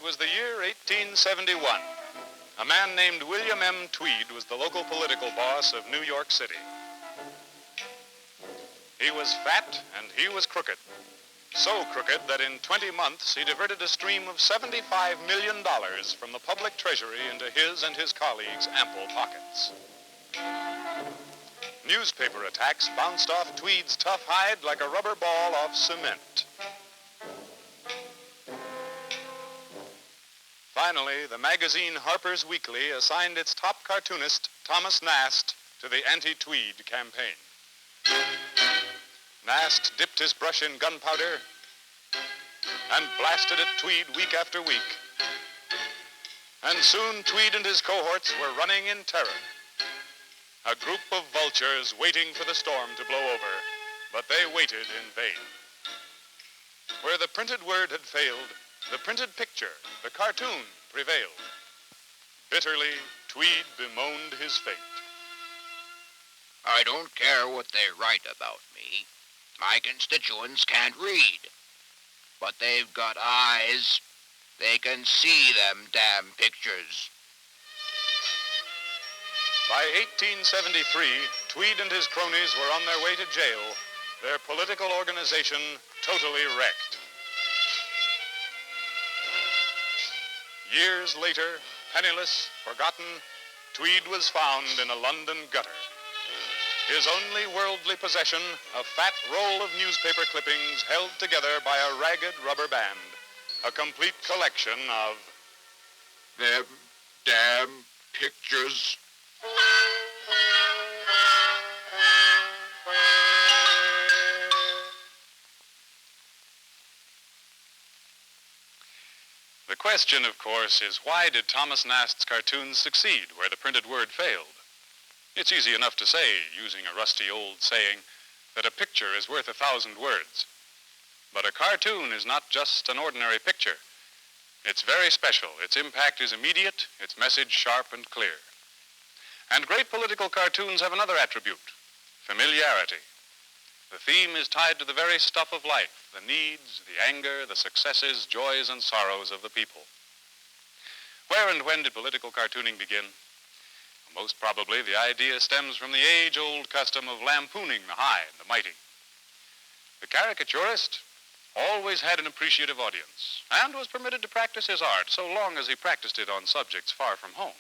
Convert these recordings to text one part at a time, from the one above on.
was the year 1871. A man named William M. Tweed was the local political boss of New York City. He was fat and he was crooked. So crooked that in 20 months he diverted a stream of $75 million from the public treasury into his and his colleagues' ample pockets. Newspaper attacks bounced off Tweed's tough hide like a rubber ball off cement. Finally, the magazine Harper's Weekly assigned its top cartoonist, Thomas Nast, to the anti-Tweed campaign. Nast dipped his brush in gunpowder and blasted at Tweed week after week. And soon Tweed and his cohorts were running in terror. A group of vultures waiting for the storm to blow over, but they waited in vain. Where the printed word had failed, the printed picture, the cartoon, prevailed. Bitterly, Tweed bemoaned his fate. I don't care what they write about me. My constituents can't read. But they've got eyes. They can see them damn pictures. By 1873, Tweed and his cronies were on their way to jail, their political organization totally wrecked. Years later, penniless, forgotten, Tweed was found in a London gutter. His only worldly possession, a fat roll of newspaper clippings held together by a ragged rubber band, a complete collection of Them damn pictures. The question, of course, is why did Thomas Nast's cartoons succeed where the printed word failed? It's easy enough to say, using a rusty old saying, that a picture is worth 1,000 words. But a cartoon is not just an ordinary picture. It's very special. Its impact is immediate, its message sharp and clear. And great political cartoons have another attribute, familiarity. The theme is tied to the very stuff of life, the needs, the anger, the successes, joys, and sorrows of the people. Where and when did political cartooning begin? Most probably the idea stems from the age-old custom of lampooning the high and the mighty. The caricaturist always had an appreciative audience and was permitted to practice his art so long as he practiced it on subjects far from home.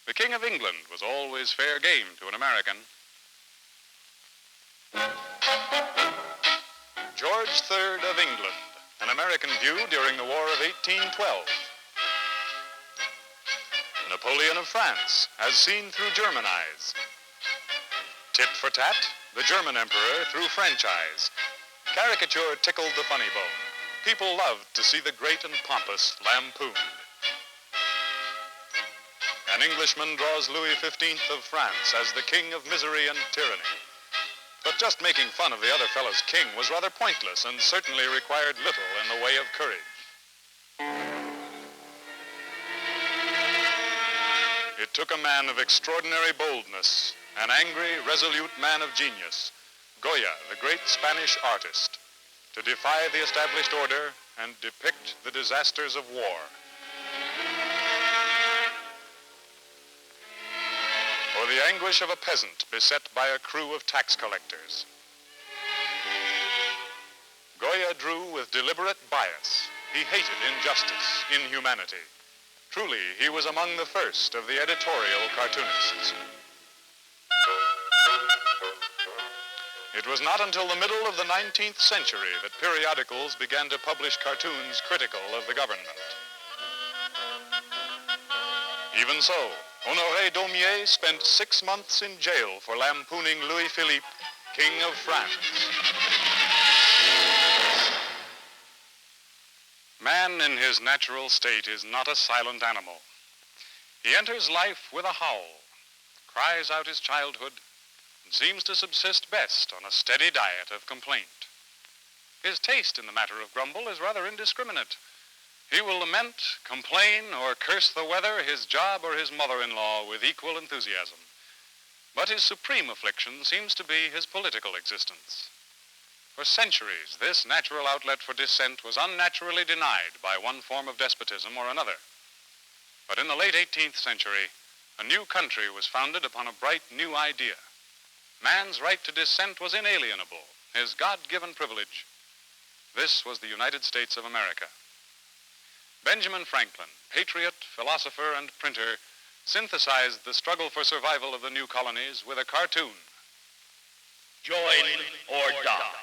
The King of England was always fair game to an American. George III of England, an American view during the War of 1812. Napoleon of France, as seen through German eyes. Tit for tat, the German emperor through French eyes. Caricature tickled the funny bone. People loved to see the great and pompous lampooned. An Englishman draws Louis XV of France as the king of misery and tyranny. But just making fun of the other fellow's king was rather pointless and certainly required little in the way of courage. It took a man of extraordinary boldness, an angry, resolute man of genius, Goya, the great Spanish artist, to defy the established order and depict the disasters of war. Or the anguish of a peasant beset by a crew of tax collectors. Goya drew with deliberate bias. He hated injustice, inhumanity. Truly, he was among the first of the editorial cartoonists. It was not until the middle of the 19th century that periodicals began to publish cartoons critical of the government. Even so, Honoré Daumier spent 6 months in jail for lampooning Louis Philippe, King of France. Man in his natural state is not a silent animal. He enters life with a howl, cries out his childhood, and seems to subsist best on a steady diet of complaint. His taste in the matter of grumble is rather indiscriminate. He will lament, complain, or curse the weather, his job, or his mother-in-law with equal enthusiasm. But his supreme affliction seems to be his political existence. For centuries, this natural outlet for dissent was unnaturally denied by one form of despotism or another. But in the late 18th century, a new country was founded upon a bright new idea. Man's right to dissent was inalienable, his God-given privilege. This was the United States of America. Benjamin Franklin, patriot, philosopher, and printer, synthesized the struggle for survival of the new colonies with a cartoon. Join or die.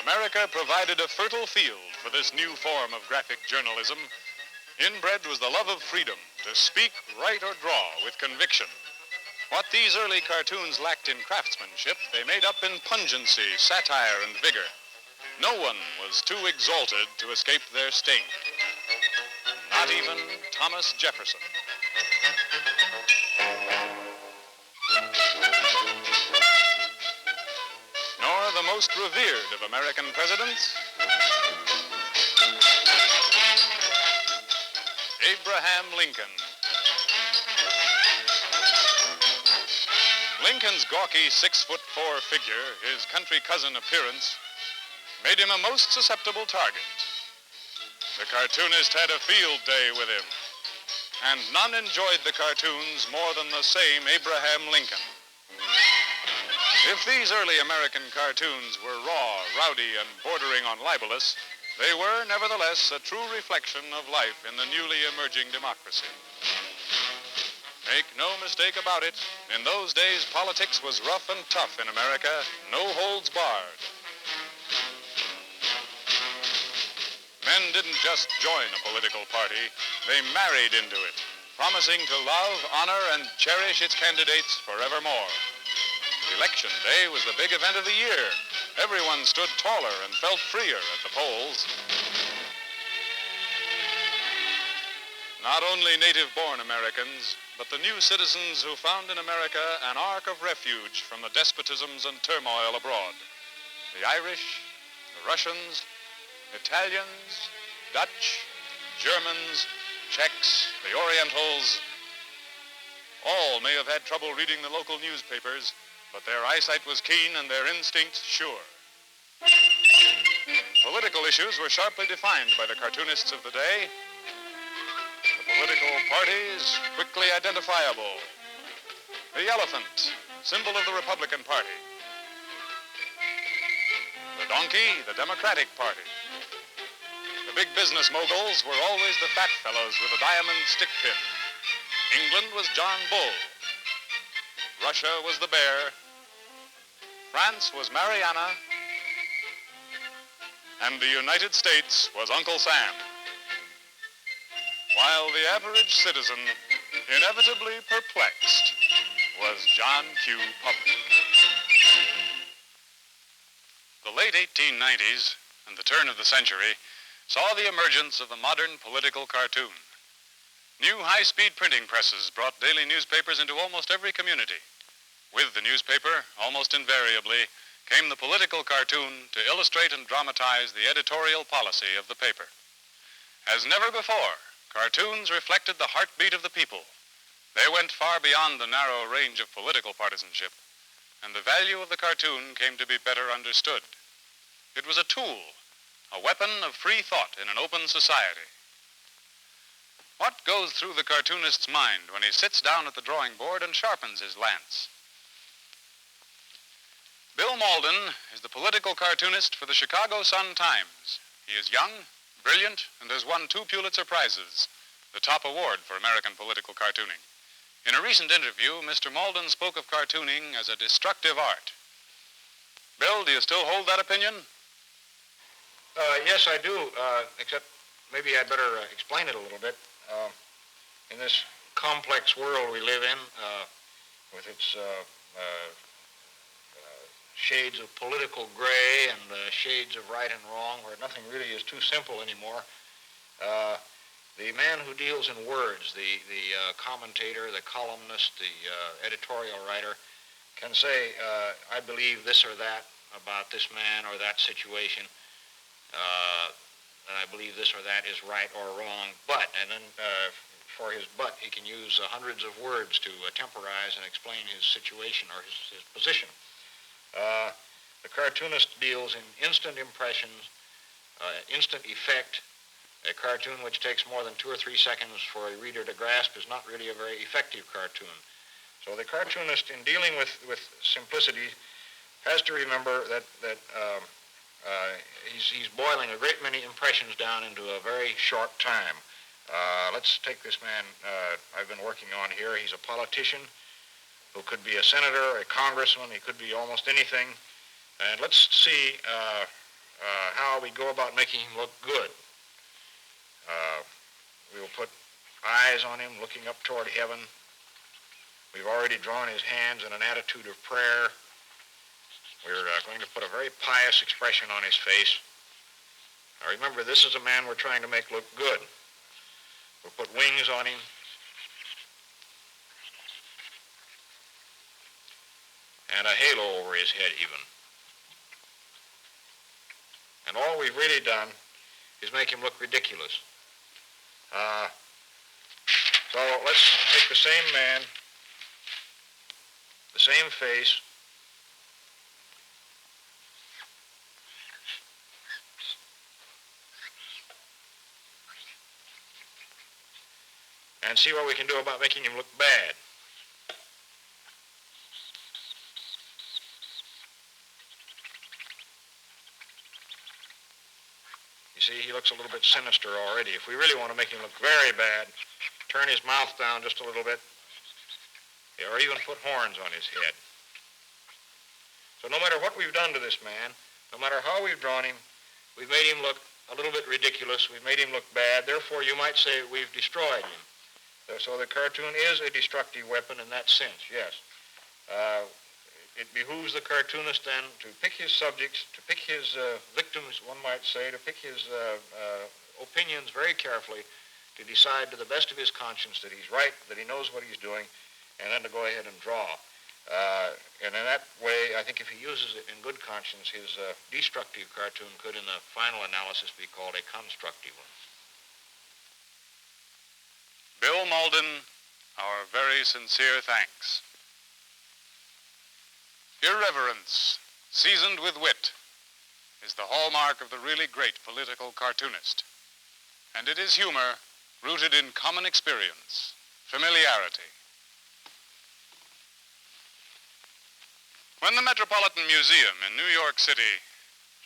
America provided a fertile field for this new form of graphic journalism. Inbred was the love of freedom to speak, write, or draw with conviction. What these early cartoons lacked in craftsmanship, they made up in pungency, satire, and vigor. No one was too exalted to escape their sting. Not even Thomas Jefferson. Nor the most revered of American presidents, Abraham Lincoln. Lincoln's gawky 6'4" figure, his country cousin appearance, made him a most susceptible target. The cartoonist had a field day with him, and none enjoyed the cartoons more than the same Abraham Lincoln. If these early American cartoons were raw, rowdy, and bordering on libelous, they were, nevertheless, a true reflection of life in the newly emerging democracy. Make no mistake about it, in those days, politics was rough and tough in America, no holds barred. Men didn't just join a political party, they married into it, promising to love, honor, and cherish its candidates forevermore. Election day was the big event of the year. Everyone stood taller and felt freer at the polls. Not only native-born Americans, but the new citizens who found in America an ark of refuge from the despotisms and turmoil abroad. The Irish, the Russians, Italians, Dutch, Germans, Czechs, the Orientals. All may have had trouble reading the local newspapers, but their eyesight was keen and their instincts sure. Political issues were sharply defined by the cartoonists of the day. The political parties, quickly identifiable. The elephant, symbol of the Republican Party. The donkey, the Democratic Party. The big business moguls were always the fat fellows with a diamond stick pin. England was John Bull. Russia was the bear. France was Mariana. And the United States was Uncle Sam. While the average citizen, inevitably perplexed, was John Q. Public. The late 1890s and the turn of the century saw the emergence of the modern political cartoon. New high-speed printing presses brought daily newspapers into almost every community. With the newspaper, almost invariably, came the political cartoon to illustrate and dramatize the editorial policy of the paper. As never before, cartoons reflected the heartbeat of the people. They went far beyond the narrow range of political partisanship, and the value of the cartoon came to be better understood. It was a tool, a weapon of free thought in an open society. What goes through the cartoonist's mind when he sits down at the drawing board and sharpens his lance? Bill Mauldin is the political cartoonist for the Chicago Sun-Times. He is young, brilliant, and has won 2 Pulitzer Prizes, the top award for American political cartooning. In a recent interview, Mr. Mauldin spoke of cartooning as a destructive art. Bill, do you still hold that opinion? Yes, I do, except maybe I'd better explain it a little bit. In this complex world we live in, with its shades of political gray and shades of right and wrong, where nothing really is too simple anymore, the man who deals in words, the commentator, the columnist, the editorial writer, can say, I believe this or that about this man or that situation, and I believe this or that is right or wrong, but, and then for his butt, he can use hundreds of words to temporize and explain his situation or his position. The cartoonist deals in instant impressions, instant effect. A cartoon which takes more than 2 or 3 seconds for a reader to grasp is not really a very effective cartoon. So the cartoonist, in dealing with simplicity, has to remember that he's boiling a great many impressions down into a very short time. Let's take this man I've been working on here. He's a politician who could be a senator, a congressman. He could be almost anything. And let's see how we go about making him look good. We will put eyes on him looking up toward heaven. We've already drawn his hands in an attitude of prayer. We're going to put a very pious expression on his face. Now remember, this is a man we're trying to make look good. We'll put wings on him. And a halo over his head even. And all we've really done is make him look ridiculous. So let's take the same man, the same face, and see what we can do about making him look bad. You see, he looks a little bit sinister already. If we really want to make him look very bad, turn his mouth down just a little bit, or even put horns on his head. So no matter what we've done to this man, no matter how we've drawn him, we've made him look a little bit ridiculous, we've made him look bad, therefore you might say we've destroyed him. So the cartoon is a destructive weapon in that sense, yes. It behooves the cartoonist then to pick his subjects, to pick his victims, one might say, to pick his opinions very carefully, to decide to the best of his conscience that he's right, that he knows what he's doing, and then to go ahead and draw. And in that way, I think if he uses it in good conscience, his destructive cartoon could, in the final analysis, be called a constructive one. Bill Mauldin, our very sincere thanks. Irreverence, seasoned with wit, is the hallmark of the really great political cartoonist. And it is humor rooted in common experience, familiarity. When the Metropolitan Museum in New York City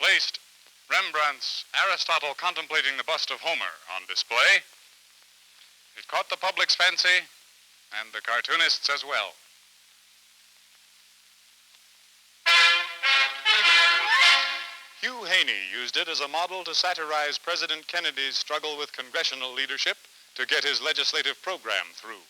placed Rembrandt's Aristotle contemplating the bust of Homer on display, it caught the public's fancy and the cartoonists as well. Hugh Haney used it as a model to satirize President Kennedy's struggle with congressional leadership to get his legislative program through.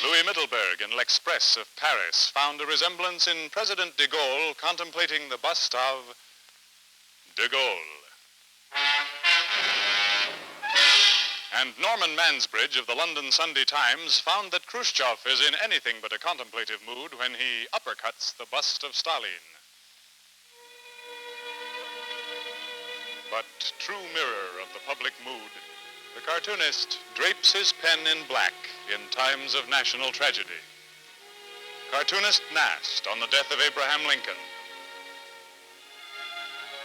Louis Middleburg in L'Express of Paris found a resemblance in President de Gaulle contemplating the bust of de Gaulle. And Norman Mansbridge of the London Sunday Times found that Khrushchev is in anything but a contemplative mood when he uppercuts the bust of Stalin. But true mirror of the public mood, the cartoonist drapes his pen in black in times of national tragedy. Cartoonist Nast on the death of Abraham Lincoln.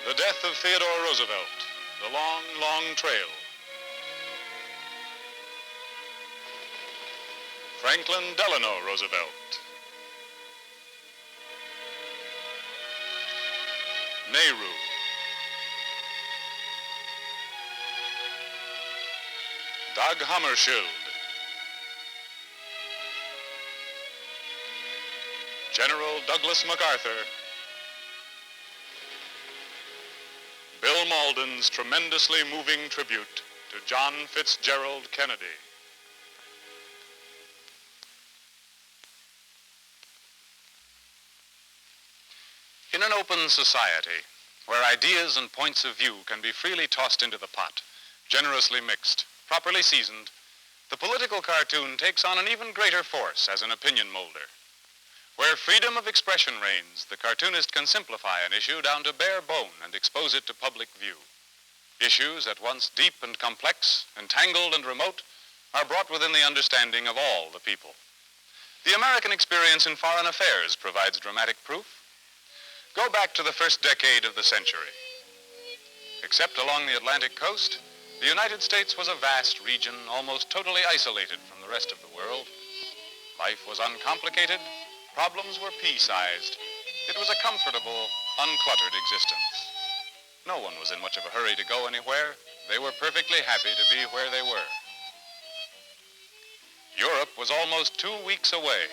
The death of Theodore Roosevelt, the long, long trail. Franklin Delano Roosevelt. Nehru. Dag Hammarskjöld. General Douglas MacArthur. Bill Mauldin's tremendously moving tribute to John Fitzgerald Kennedy. In an open society, where ideas and points of view can be freely tossed into the pot, generously mixed, properly seasoned, the political cartoon takes on an even greater force as an opinion molder. Where freedom of expression reigns, the cartoonist can simplify an issue down to bare bone and expose it to public view. Issues at once deep and complex, entangled and remote, are brought within the understanding of all the people. The American experience in foreign affairs provides dramatic proof. Go back to the first decade of the century. Except along the Atlantic coast, the United States was a vast region, almost totally isolated from the rest of the world. Life was uncomplicated, problems were pea-sized. It was a comfortable, uncluttered existence. No one was in much of a hurry to go anywhere. They were perfectly happy to be where they were. Europe was almost 2 weeks away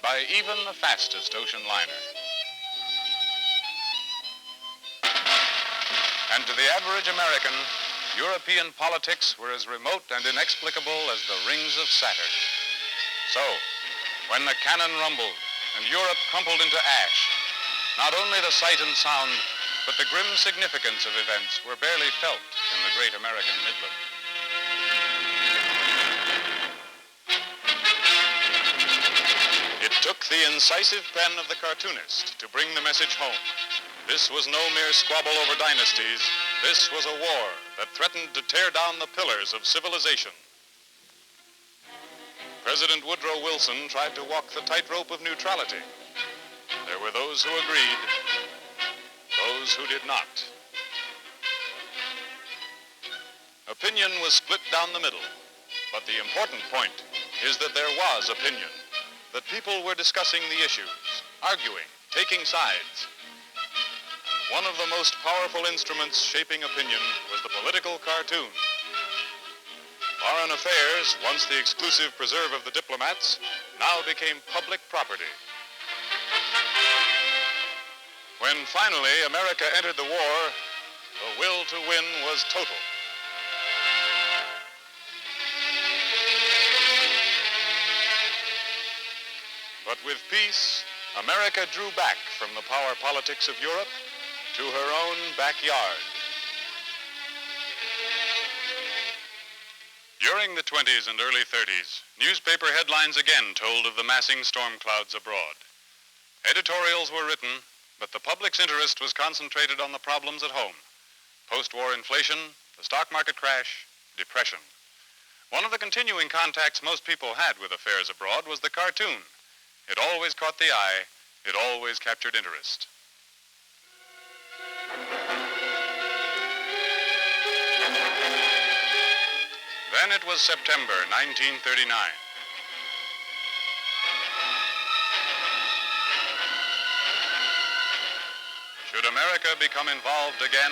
by even the fastest ocean liner. And to the average American, European politics were as remote and inexplicable as the rings of Saturn. So, when the cannon rumbled and Europe crumpled into ash, not only the sight and sound, but the grim significance of events were barely felt in the great American Midland. It took the incisive pen of the cartoonist to bring the message home. This was no mere squabble over dynasties. This was a war that threatened to tear down the pillars of civilization. President Woodrow Wilson tried to walk the tightrope of neutrality. There were those who agreed, those who did not. Opinion was split down the middle, but the important point is that there was opinion, that people were discussing the issues, arguing, taking sides. And one of the most powerful instruments shaping opinion was the political cartoon. Foreign affairs, once the exclusive preserve of the diplomats, now became public property. When finally America entered the war, the will to win was total. But with peace, America drew back from the power politics of Europe to her own backyard. During the 20s and early 30s, newspaper headlines again told of the massing storm clouds abroad. Editorials were written, but the public's interest was concentrated on the problems at home. Post-war inflation, the stock market crash, depression. One of the continuing contacts most people had with affairs abroad was the cartoon. It always caught the eye. It always captured interest. Then it was September 1939. Should America become involved again?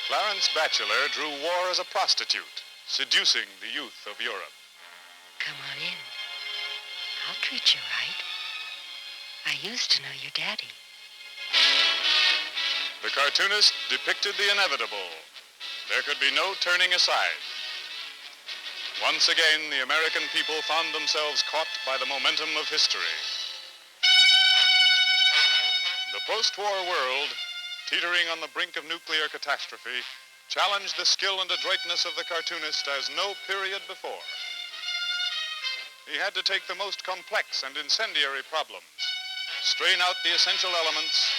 Clarence Batchelor drew war as a prostitute, seducing the youth of Europe. Come on in. I'll treat you right. I used to know your daddy. The cartoonist depicted the inevitable. There could be no turning aside. Once again, the American people found themselves caught by the momentum of history. The post-war world, teetering on the brink of nuclear catastrophe, challenged the skill and adroitness of the cartoonist as no period before. He had to take the most complex and incendiary problems, strain out the essential elements,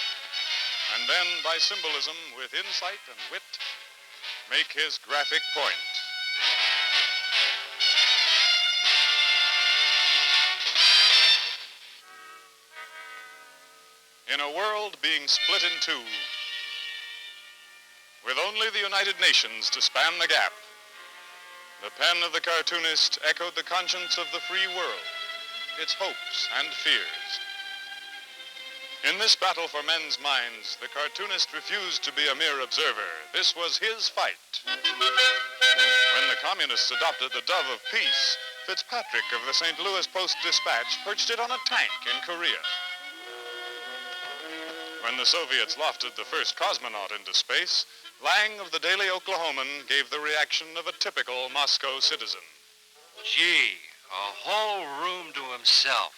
and then, by symbolism, with insight and wit, make his graphic point. In a world being split in two, with only the United Nations to span the gap, the pen of the cartoonist echoed the conscience of the free world, its hopes and fears. In this battle for men's minds, the cartoonist refused to be a mere observer. This was his fight. When the communists adopted the dove of peace, Fitzpatrick of the St. Louis Post-Dispatch perched it on a tank in Korea. When the Soviets lofted the first cosmonaut into space, Lang of the Daily Oklahoman gave the reaction of a typical Moscow citizen. Gee, a whole room to himself.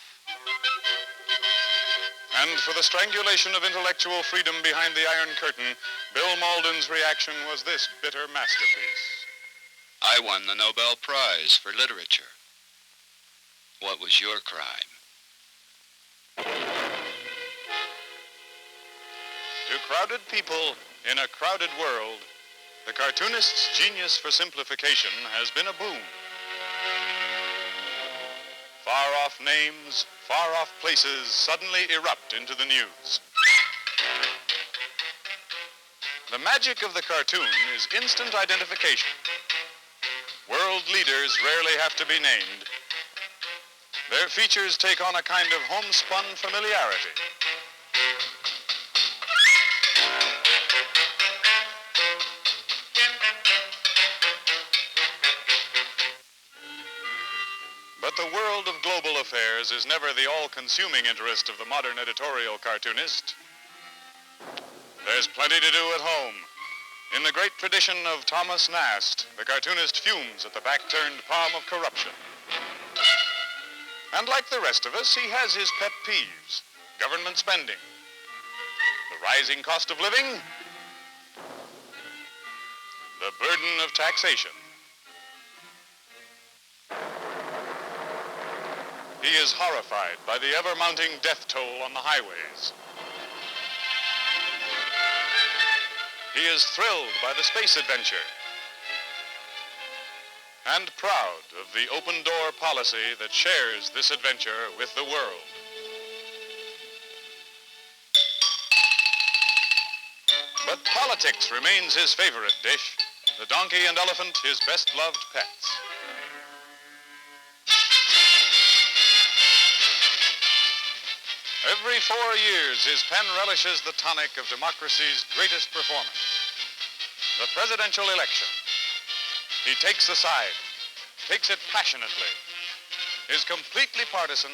And for the strangulation of intellectual freedom behind the Iron Curtain, Bill Mauldin's reaction was this bitter masterpiece. I won the Nobel Prize for Literature. What was your crime? To crowded people in a crowded world, the cartoonist's genius for simplification has been a boon. Far-off names, far-off places suddenly erupt into the news. The magic of the cartoon is instant identification. World leaders rarely have to be named. Their features take on a kind of homespun familiarity. But the world of global affairs is never the all-consuming interest of the modern editorial cartoonist. There's plenty to do at home. In the great tradition of Thomas Nast, the cartoonist fumes at the back-turned palm of corruption. And like the rest of us, he has his pet peeves. Government spending, the rising cost of living, the burden of taxation. He is horrified by the ever-mounting death toll on the highways. He is thrilled by the space adventure and proud of the open-door policy that shares this adventure with the world. But politics remains his favorite dish, the donkey and elephant his best-loved pets. Every 4 years, his pen relishes the tonic of democracy's greatest performance, the presidential election. He takes the side, takes it passionately, is completely partisan,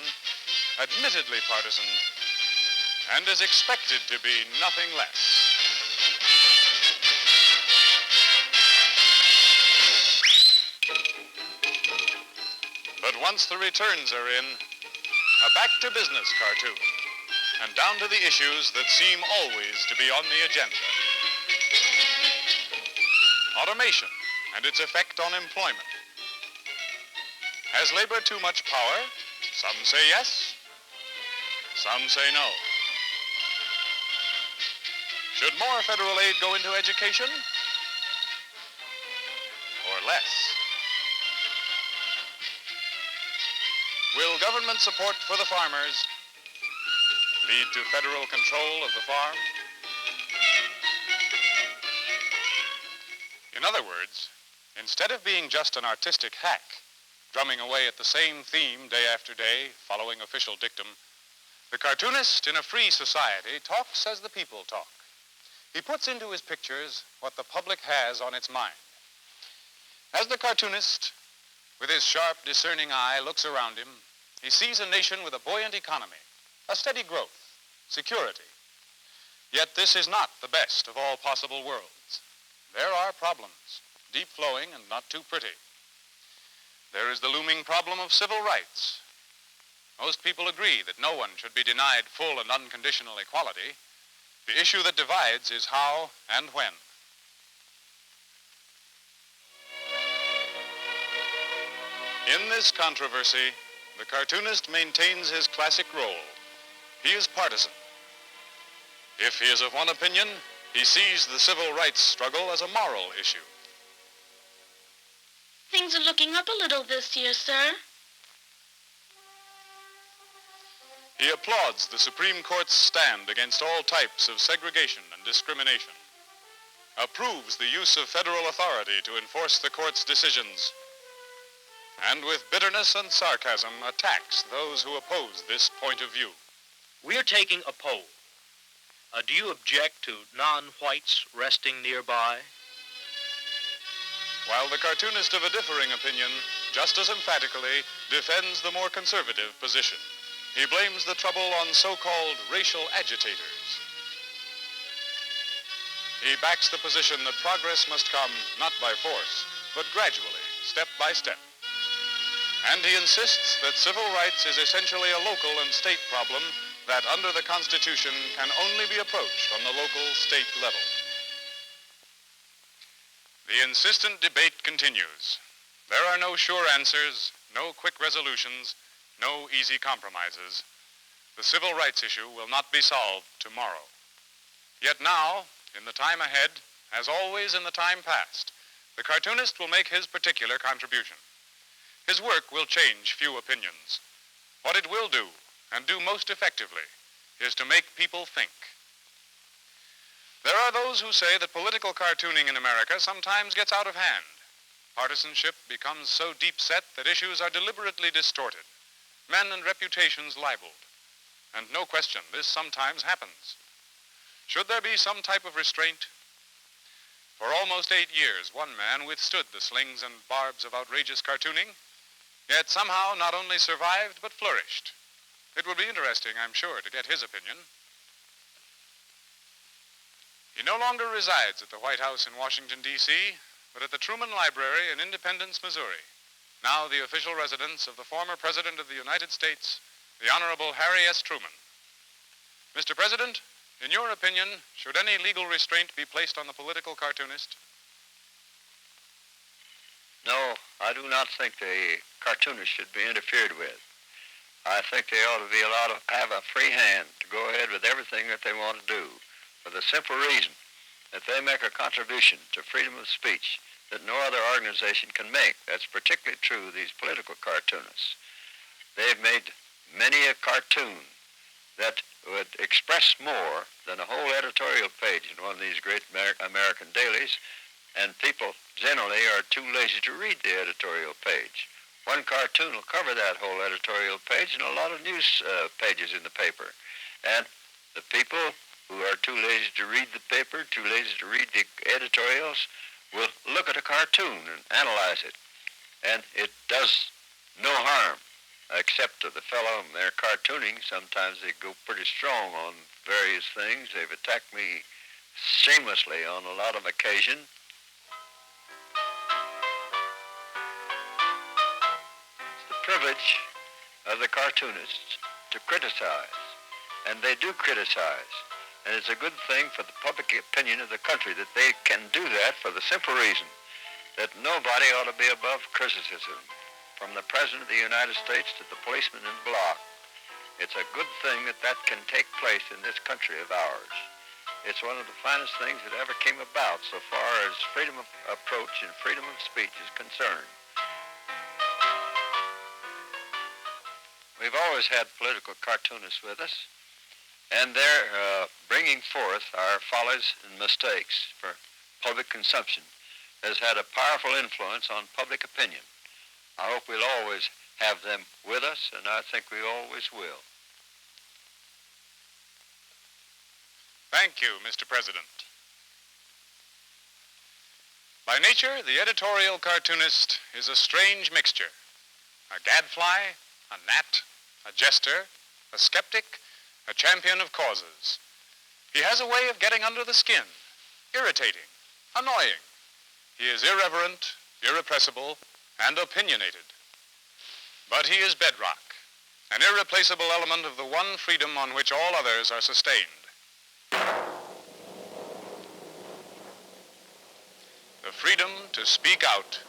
admittedly partisan, and is expected to be nothing less. But once the returns are in, a back-to-business cartoon, and down to the issues that seem always to be on the agenda. Automation and its effect on employment. Has labor too much power? Some say yes, some say no. Should more federal aid go into education? Or less? Will government support for the farmers lead to federal control of the farm? In other words, instead of being just an artistic hack, drumming away at the same theme day after day, following official dictum, the cartoonist in a free society talks as the people talk. He puts into his pictures what the public has on its mind. As the cartoonist, with his sharp, discerning eye, looks around him, he sees a nation with a buoyant economy, a steady growth, security. Yet this is not the best of all possible worlds. There are problems, deep-flowing and not too pretty. There is the looming problem of civil rights. Most people agree that no one should be denied full and unconditional equality. The issue that divides is how and when. In this controversy, the cartoonist maintains his classic role. He is partisan. If he is of one opinion, he sees the civil rights struggle as a moral issue. Things are looking up a little this year, sir. He applauds the Supreme Court's stand against all types of segregation and discrimination, approves the use of federal authority to enforce the court's decisions, and with bitterness and sarcasm attacks those who oppose this point of view. We're taking a poll. Do you object to non-whites resting nearby? While the cartoonist of a differing opinion just as emphatically defends the more conservative position. He blames the trouble on so-called racial agitators. He backs the position that progress must come not by force, but gradually, step by step. And he insists that civil rights is essentially a local and state problem that under the Constitution can only be approached on the local state level. The insistent debate continues. There are no sure answers, no quick resolutions, no easy compromises. The civil rights issue will not be solved tomorrow. Yet now, in the time ahead, as always in the time past, the cartoonist will make his particular contribution. His work will change few opinions. What it will do, and do most effectively, is to make people think. There are those who say that political cartooning in America sometimes gets out of hand. Partisanship becomes so deep-set that issues are deliberately distorted, men and reputations libeled. And no question, this sometimes happens. Should there be some type of restraint? For almost 8 years, one man withstood the slings and barbs of outrageous cartooning, yet somehow not only survived, but flourished. It will be interesting, I'm sure, to get his opinion. He no longer resides at the White House in Washington, D.C., but at the Truman Library in Independence, Missouri, now the official residence of the former President of the United States, the Honorable Harry S. Truman. Mr. President, in your opinion, should any legal restraint be placed on the political cartoonist? No, I do not think the cartoonists should be interfered with. I think they ought to be allowed to have a free hand to go ahead with everything that they want to do, for the simple reason that they make a contribution to freedom of speech that no other organization can make. That's particularly true of these political cartoonists. They've made many a cartoon that would express more than a whole editorial page in one of these great American dailies, and people generally are too lazy to read the editorial page. One cartoon will cover that whole editorial page and a lot of news pages in the paper. And the people who are too lazy to read the paper, too lazy to read the editorials, will look at a cartoon and analyze it. And it does no harm, except to the fellow in their cartooning. Sometimes they go pretty strong on various things. They've attacked me shamelessly on a lot of occasion. It's the privilege of the cartoonists to criticize, and they do criticize. And it's a good thing for the public opinion of the country that they can do that, for the simple reason that nobody ought to be above criticism, from the President of the United States to the policeman in the block. It's a good thing that that can take place in this country of ours. It's one of the finest things that ever came about so far as freedom of approach and freedom of speech is concerned. We've always had political cartoonists with us, and they're bringing forth our follies and mistakes for public consumption has had a powerful influence on public opinion. I hope we'll always have them with us, and I think we always will. Thank you, Mr. President. By nature, the editorial cartoonist is a strange mixture. A gadfly, a gnat, a jester, a skeptic, a champion of causes. He has a way of getting under the skin, irritating, annoying. He is irreverent, irrepressible, and opinionated. But he is bedrock, an irreplaceable element of the one freedom on which all others are sustained. The freedom to speak out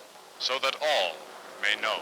so that all may know.